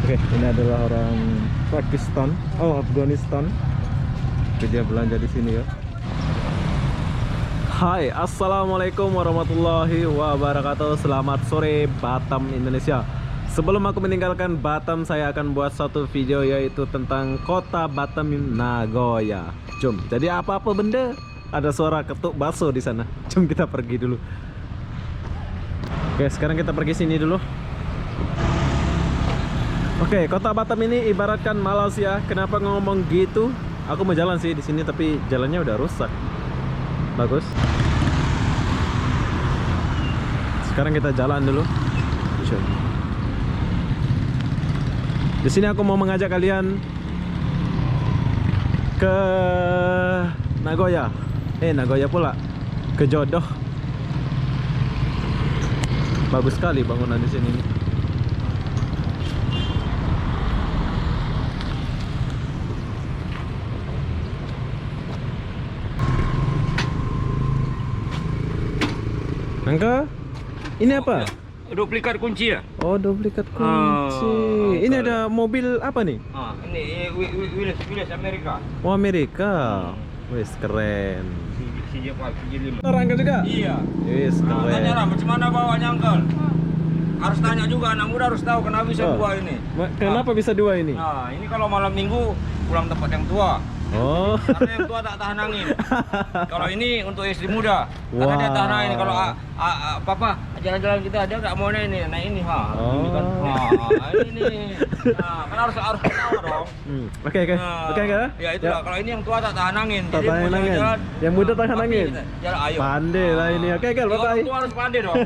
Oke, ini adalah orang Pakistan, Afghanistan. Oke, dia belanja di sini ya. Hai, assalamualaikum warahmatullahi wabarakatuh. Selamat sore Batam, Indonesia. Sebelum aku meninggalkan Batam, saya akan buat satu video yaitu tentang kota Batam, Nagoya. Jom, jadi apa-apa benda, ada suara ketuk bakso di sana. Jom kita pergi dulu. Oke, sekarang kita pergi sini dulu. Oke, kota Batam ini ibaratkan Malaysia. Kenapa ngomong gitu? Aku mau jalan sih di sini, tapi jalannya udah rusak. Bagus. Sekarang kita jalan dulu. Di sini aku mau mengajak kalian ke Nagoya. Nagoya pula. Ke Jodoh. Bagus sekali bangunan di sini. Angka, ini apa? Duplikat kunci ya? Oh, duplikat kunci. Ini ada mobil apa nih? Ini Willis Amerika. Oh, Amerika. Wes keren. CJ5. Angka juga? Iya. Wes keren. Tanya lah, macam mana bawanya Uncle? Harus tanya juga, anak muda harus tahu kenapa bisa dua ini. Kenapa bisa dua ini? Nah, ini kalau malam minggu pulang tempat yang tua. Oh. Karena yang tua tak tahan angin. Kalau ini untuk istri muda, karena dia tahan angin. Kalau papa jalan-jalan kita dia nggak mau naik ini Oh. Ini kan, ini. Nah, kan harus ketawa dong. Oke. Ya itulah. Kalau ini yang tua tak tahan angin. Tak tahan angin. Yang muda tahan angin. Jalan, ayo. Pandai lah ini. Oke, bye bye. Orang tua harus pandai dong.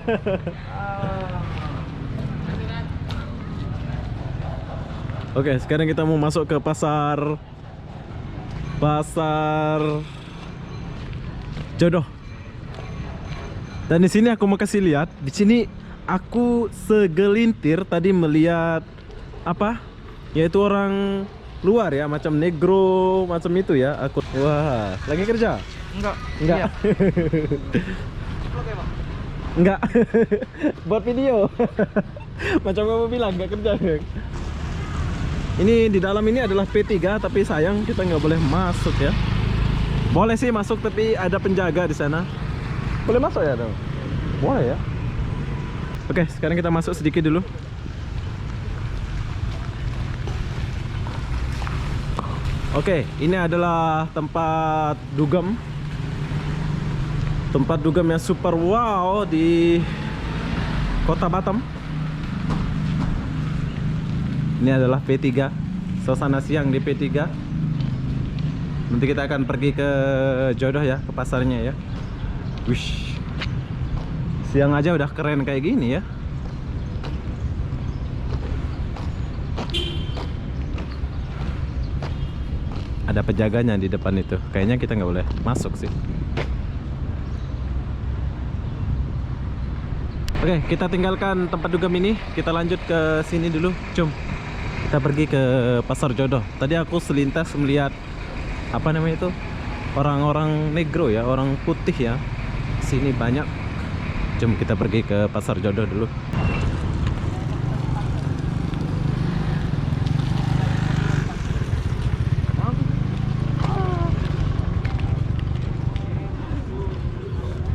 Oke, sekarang kita mau masuk ke pasar Jodoh. Dan di sini aku mau kasih lihat. Di sini aku segelintir tadi melihat apa? Yaitu orang luar ya, macam negro, macam itu ya. Aku wah, lagi kerja? Enggak. Enggak. Enggak. Buat video. Macam kamu bilang enggak kerja. Ini di dalam ini adalah P3, tapi sayang kita nggak boleh masuk ya. Boleh sih masuk, tapi ada penjaga di sana. Boleh masuk ya dong? Boleh ya. Oke, sekarang kita masuk sedikit dulu. Oke, ini adalah tempat dugem. Tempat dugem yang super wow di kota Batam. Ini adalah P3, suasana siang di P3. Nanti kita akan pergi ke Jodoh ya, ke pasarnya ya. Wish, siang aja udah keren kayak gini ya. Ada penjaganya di depan itu. Kayaknya kita nggak boleh masuk sih. Oke, kita tinggalkan tempat dugem ini. Kita lanjut ke sini dulu. Jom. Kita pergi ke pasar Jodoh. Tadi aku selintas melihat apa namanya itu, orang-orang negro ya, orang putih ya. Sini banyak. Jom kita pergi ke pasar Jodoh dulu.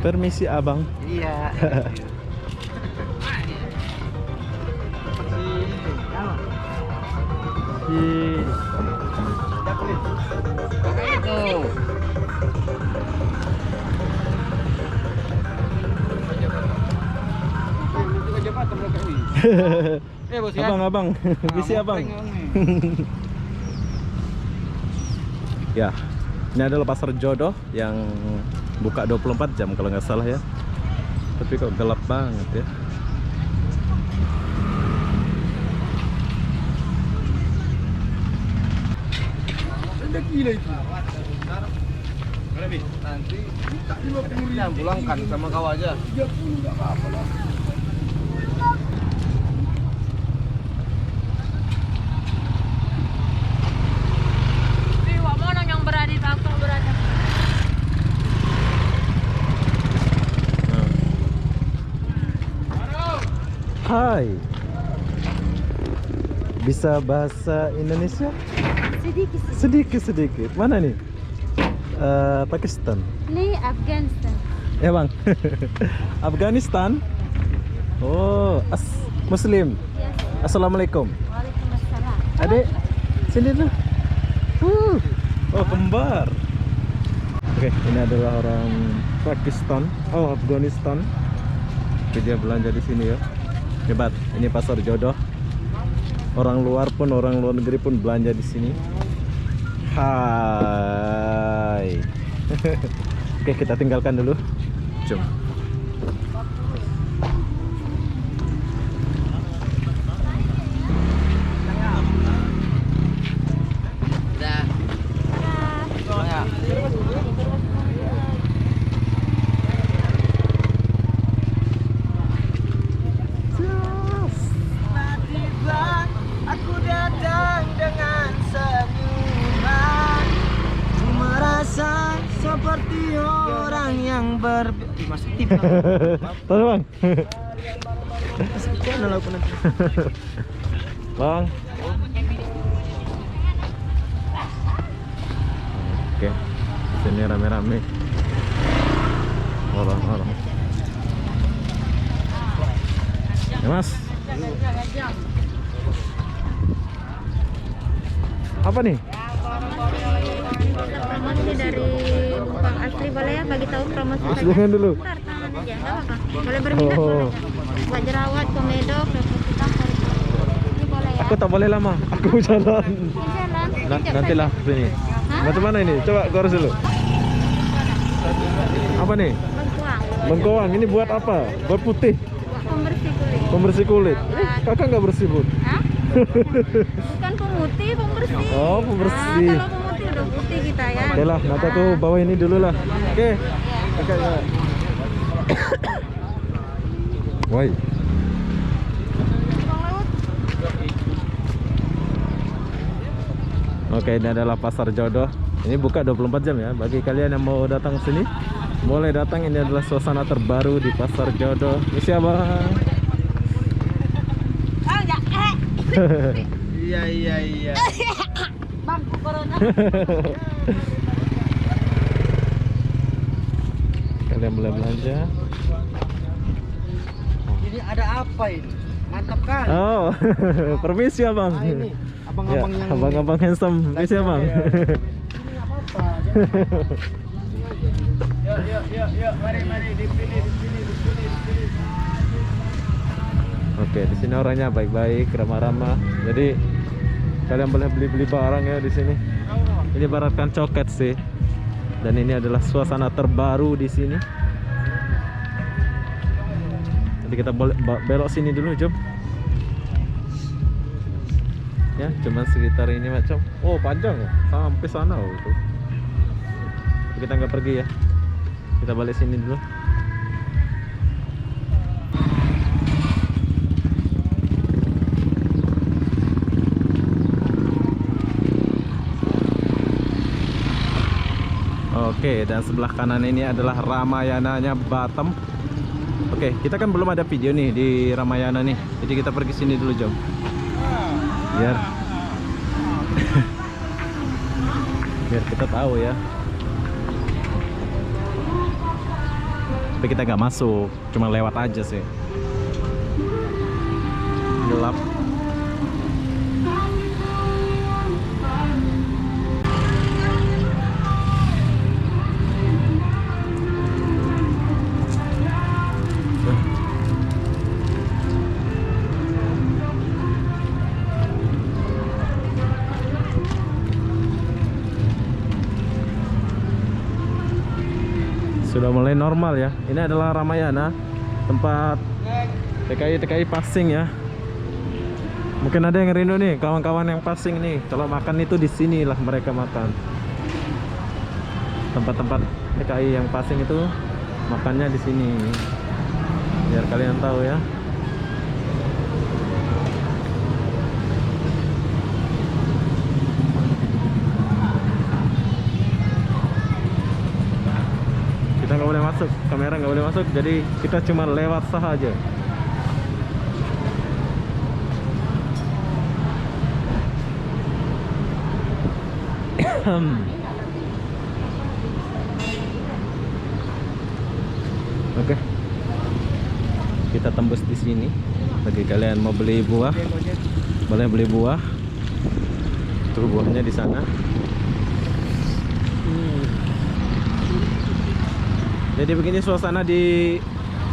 Permisi abang. Iya. Abang, misi abang. Ya, ini adalah pasar Jodoh yang buka 24 jam kalau nggak salah ya. Tapi kok gelap banget ya. Gila itu. Nanti tak 50.000 pulangkan sama kau aja. 30 enggak apa-apa lah. Wak Monong yang berada di belakang berada. Hai. bisa bahasa Indonesia? Sedikit. Sedikit. Mana nih? Pakistan. Ini Afghanistan. Ya bang. Afghanistan. Oh, Muslim. Ya. Assalamualaikum. Waalaikumsalam. Adik, sini dulu. Oh, kembar. Oke, ini adalah orang Pakistan. Oh, Afghanistan. Oke, dia belanja di sini ya. Hebat. Ini pasar jodoh. Orang luar negeri pun belanja di sini. Hai. Oke, kita tinggalkan dulu. Jom. Aku datang dengan senyuman, ku merasa seperti orang yang Tolong bang. Bang. Oke, sini rame-rame orang-orang. Ya mas. Apa nih? Promosi dari Bukang Asli, boleh ya bagi tahu promosi saja. Jangan dulu. Bentar, tangan aja, nggak apa-apa. Boleh berminat Oh. boleh. Buat jerawat, komedo, kreatif hitam, ini boleh ya. Aku tak boleh lama. Aku jalan. Ini jalan. Nantilah sini. Macam mana ini? Coba gua harus dulu. Apa nih? Bengkuang. Bengkoang. Ini buat apa? Buat putih. Buat pembersih kulit. Pembersih kulit. Kakak nggak bersih bun? Hah? Bukan pemutih, pembersih. Oh, pembersih. Kalau pemutih udah putih kita ya. Oke lah, nanti aku bawa ini dulu lah. Oke. Oke. Ya. Woi. Oke, ini adalah pasar jodoh. Ini buka 24 jam ya. Bagi kalian yang mau datang sini, boleh datang. Ini adalah suasana terbaru di pasar jodoh. Ini siapa? Iya. Bangku corona. Kalian boleh belanja. Ini ada apa ini? Mantap kan? Oh, permisi abang. Ini Ya, abang-abang yang abang-abang handsome. Permisi abang. Ini apa-apa. Yuk, mari di sini. Oke, di sini orangnya baik-baik, ramah-ramah. Jadi kalian boleh beli-beli barang ya di sini. Ini ibaratkan coket sih. Dan ini adalah suasana terbaru di sini. Nanti kita boleh belok sini dulu, jom. Ya, cuman sekitar ini macam. Oh, panjang ya. Sampai sana oh, itu. Kita nggak pergi ya. Kita balik sini dulu. Oke, dan sebelah kanan ini adalah Ramayananya Batam. Oke, kita kan belum ada video nih di Ramayana nih. Jadi kita pergi sini dulu, jom. Biar biar kita tahu ya. Tapi kita nggak masuk, cuma lewat aja sih. Gelap. Sudah mulai normal ya. Ini adalah Ramayana, tempat TKI passing ya. Mungkin ada yang rindu nih, kawan-kawan yang passing nih. Kalau makan itu di sinilah mereka makan. Tempat-tempat TKI yang passing itu makannya di sini. Biar kalian tahu ya. Kita nggak boleh masuk, kamera nggak boleh masuk, jadi kita cuma lewat saja. Oke. Kita tembus di sini. Bagi kalian mau beli buah, boleh beli buah. Tuh buahnya di sana. Jadi begini suasana di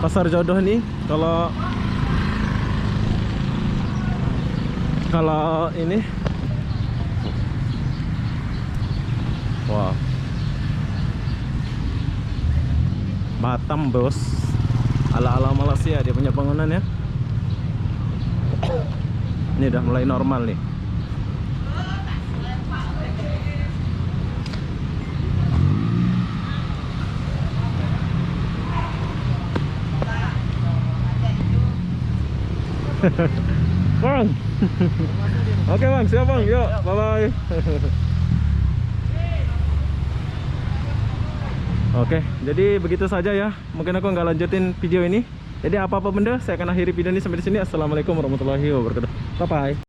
Pasar Jodoh nih. Kalau ini, wow, Batam bos, ala-ala Malaysia dia punya bangunan ya. Ini udah mulai normal nih. Bang. Oke bang, siap bang, yuk, bye bye. Oke, jadi begitu saja ya. Mungkin aku nggak lanjutin video ini. Jadi apa-apa benda, saya akan akhiri video ini sampai di sini. Assalamualaikum warahmatullahi wabarakatuh. Bye bye.